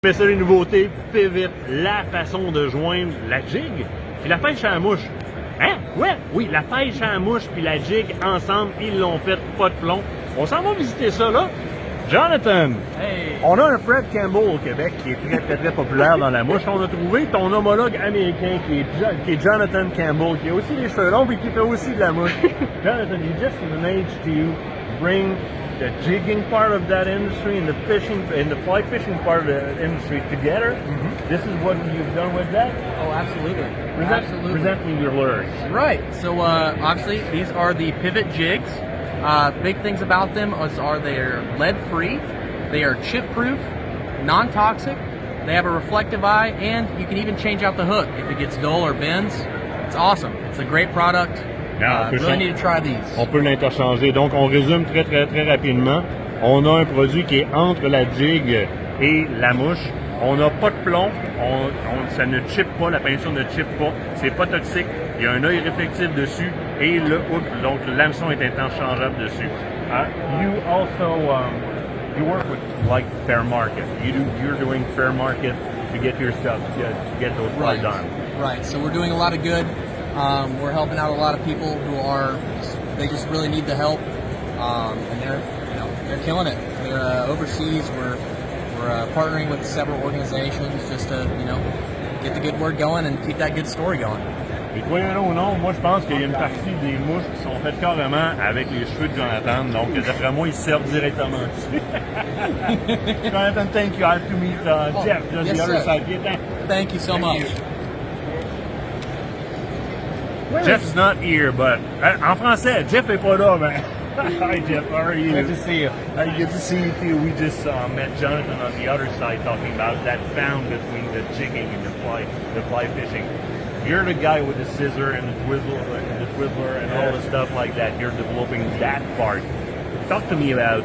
Mais ça, les nouveautés, pivot, la façon de joindre la jig et la pêche à la mouche. Hein? Ouais, oui, la pêche à la mouche puis la jig ensemble, ils l'ont fait, pas de plomb. On s'en va visiter ça, là. Jonathan, hey. On a un Fred Campbell au Québec qui est très populaire dans la mouche. On a trouvé ton homologue américain qui est Jonathan Campbell, qui a aussi les cheveux longs et qui fait aussi de la mouche. Jonathan, you just managed to bring the jigging part of that industry and the fishing and the fly fishing part of the industry together. Mm-hmm. This is what you've done with that? Oh, absolutely. Present me your lures. Right. So obviously these are the pivot jigs. Big things about them are they're lead-free, they are chip-proof, non-toxic, they have a reflective eye, and you can even change out the hook if it gets dull or bends. It's awesome. It's a great product. Really need to try these. On peut l'interchanger. Donc, on résume très rapidement. On a un produit qui est entre la jig et la mouche. On n'a pas de plomb. Ça ne chippe pas. La peinture ne chippe pas. C'est pas toxique. Il y a un œil réflectif dessus et le hook, donc l'hameçon est interchangeable dessus. You also you work with like fair market. You're doing fair market to get your stuff to get those flies done. Right. So we're doing a lot of good. We're helping out a lot of people they just really need the help, and they're killing it. They're overseas. We're partnering with several organizations just to get the good word going and keep that good story going. Et croyez-le ou non, moi je pense qu'il y a une partie des mouches qui sont faites carrément avec les cheveux de Jonathan, donc d'après moi ils servent directement dessus. Jonathan, thank you. I have to meet Jeff, just yes, the other sir. side. Thank you so much. Jeff's not here, but en français, Jeff est pas là, man. Hi Jeff, how are you? Good to see you. Good to see you too. We just met Jonathan on the other side talking about that bound between the jigging and the fly fishing. You're the guy with the scissor and the Twizzler and all the stuff like that. You're developing that part. Talk to me about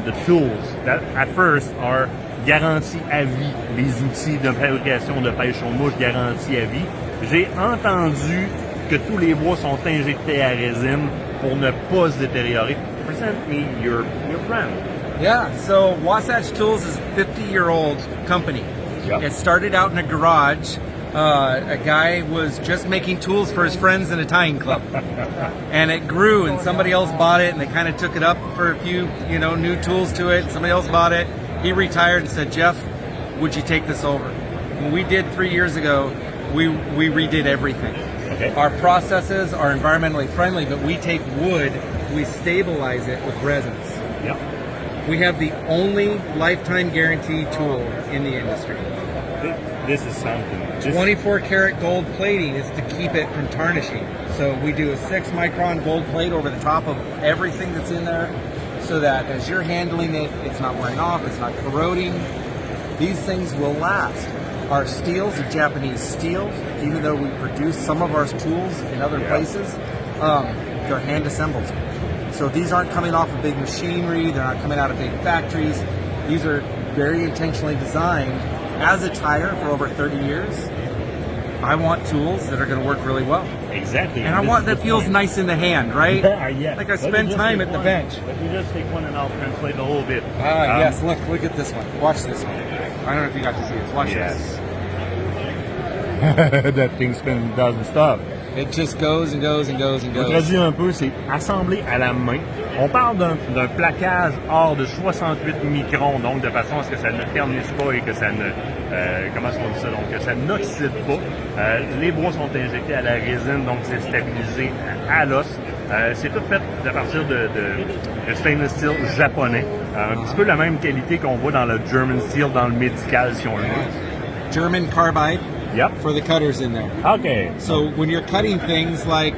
the tools that at first are garantis à vie. Les outils de fabrication de pêche aux mouches garantis à vie. J'ai entendu que tous les bois sont injectés à résine pour ne pas se détériorer. Present me your brand. Yeah, so Wasatch Tools is a 50-year-old company. Yep. It started out in a garage. A guy was just making tools for his friends in a tying club. And it grew, and somebody else bought it, and they kind of took it up for a few, new tools to it. Somebody else bought it. He retired and said, Jeff, would you take this over? When we did 3 years ago, we redid everything. Okay. Our processes are environmentally friendly, but we take wood, we stabilize it with resins. Yep. We have the only lifetime guarantee tool in the industry. This is something. 24 karat gold plating is to keep it from tarnishing. So we do a 6 micron gold plate over the top of everything that's in there so that as you're handling it, it's not wearing off, it's not corroding. These things will last. Our steels are Japanese steels, even though we produce some of our tools in other places, they're hand assembled. So these aren't coming off of big machinery, they're not coming out of big factories. These are very intentionally designed. As a tyer for over 30 years, I want tools that are going to work really well. Exactly. And I want that feels nice in the hand, right? Yeah. Like I spend time at the bench. Let me just take one and I'll translate a little bit. Yes, look at this one. Watch this one. I don't know if you got to see this. Watch this. That thing doesn't stop. It just goes and goes and goes and Je goes. traduis un peu, c'est assemblé à la main. On parle d'un plaquage hors de 68 microns, donc de façon à ce que ça ne ternisse pas et que ça ne, comment est-ce qu'on dit ça, donc que ça n'oxyde pas. Les bois sont injectés à la résine, donc c'est stabilisé à l'os. C'est tout fait à partir de stainless steel japonais. Un petit peu la même qualité qu'on voit dans le German steel, dans le médical, si on le veut. German carbide. Yep. For the cutters in there. Okay. So when you're cutting things like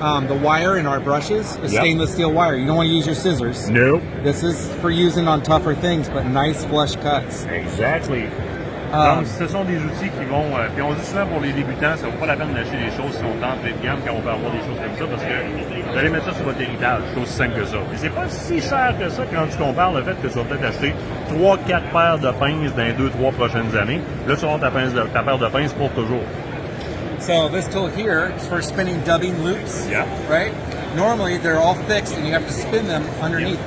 the wire in our brushes is stainless steel wire. You don't want to use your scissors. Nope. This is for using on tougher things, but nice flush cuts. Exactly. Donc, ce sont des outils qui vont... puis on dit souvent pour les débutants, ça vaut pas la peine d'acheter des choses si on tente de gamme quand on peut avoir des choses comme ça, parce que vous allez mettre ça sur votre héritage. C'est aussi simple que ça. Et c'est pas si cher que ça quand tu compares le fait que tu vas peut-être acheter 3-4 paires de pinces dans les 2-3 prochaines années. Là, tu vas avoir ta paire de pinces pour toujours. So this tool here is for spinning dubbing loops, Yeah. right? Normally they're all fixed and you have to spin them underneath.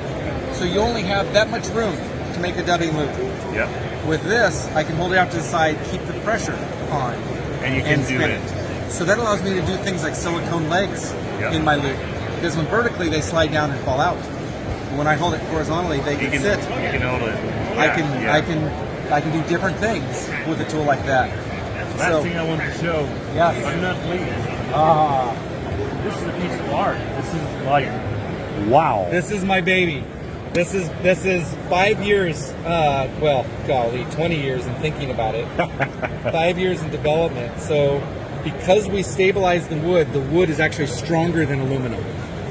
So you only have that much room to make a dubbing loop. Yeah. With this, I can hold it out to the side, keep the pressure on, And you can do spin it. So that allows me to do things like silicone legs Yep. in my loop. Because when vertically, they slide down and fall out. But when I hold it horizontally, they You can can sit. You can hold it. I Yeah, can yeah. I can do different things with a tool like that. Last So thing I want to show. Yes. I'm not pleased. ah, This is a piece of art. This is like, wow. this is my baby. This is 5 years. Well, golly, 20 years in thinking about it. 5 years in development. So because we stabilize the wood is actually stronger than aluminum.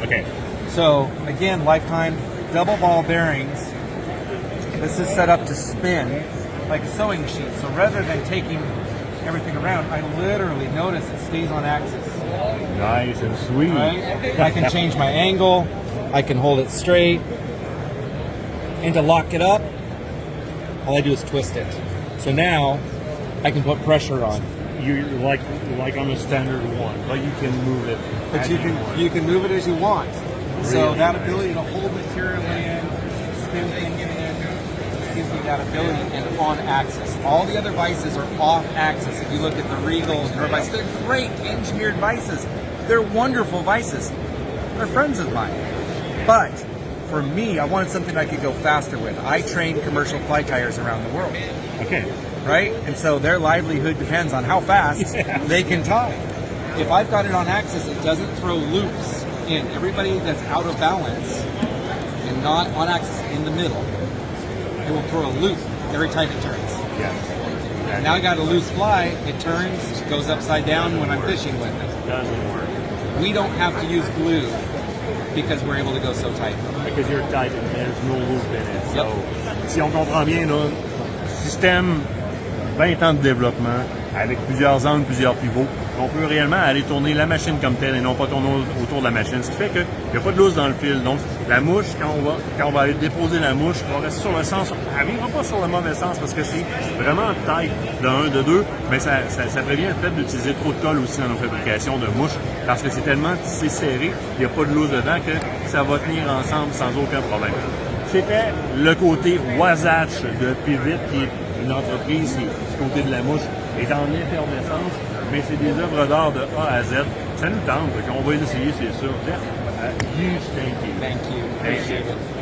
Okay. So again, lifetime double ball bearings. This is set up to spin like a sewing machine. So rather than taking everything around, I literally notice it stays on axis. Nice and sweet. Right? I can change my angle. I can hold it straight. And to lock it up, all I do is twist it. So now I can put pressure on. You're like on a standard one, but you can move it. But as you want. can move it as you want. So Really that nice. ability to hold material in, spin things in, gives me that ability and on axis. All the other vices are off axis. If you look at the Regals and vices, they're great engineered vices. They're wonderful vices. They're friends of mine. But for me, I wanted something I could go faster with. I train commercial fly tyers around the world. Okay. Right? And so their livelihood depends on how fast they can tie. If I've got it on axis, it doesn't throw loops in. Everybody that's out of balance and not on axis in the middle, it will throw a loop every time it turns. Yes. And now I got a loose fly, it turns, goes upside down when I'm fishing with it. Doesn't work. We don't have to use glue because we're able to go so tight. Because you're tight and there's no loop in it. Yep. So, si on comprend bien, là, système 20 ans de développement avec plusieurs angles, plusieurs pivots. On peut réellement aller tourner la machine comme telle et non pas tourner autour de la machine. Ce qui fait qu'il n'y a pas de lousse dans le fil. Donc, la mouche, quand on va aller déposer la mouche, on va rester sur le sens. Elle ne viendra pas sur le mauvais sens parce que c'est vraiment tight de 1, de 2. Mais ça prévient le fait d'utiliser trop de colle aussi dans nos fabrications de mouches parce que c'est tellement tissé serré, il n'y a pas de lousse dedans que ça va tenir ensemble sans aucun problème. C'était le côté Wasatch de Pivot, qui est une entreprise qui, du côté de la mouche, est en effervescence, mais c'est des œuvres d'art de A à Z. Ça nous tente, on va les essayer, c'est sûr. Huge thank you. Thank you. Appreciate it.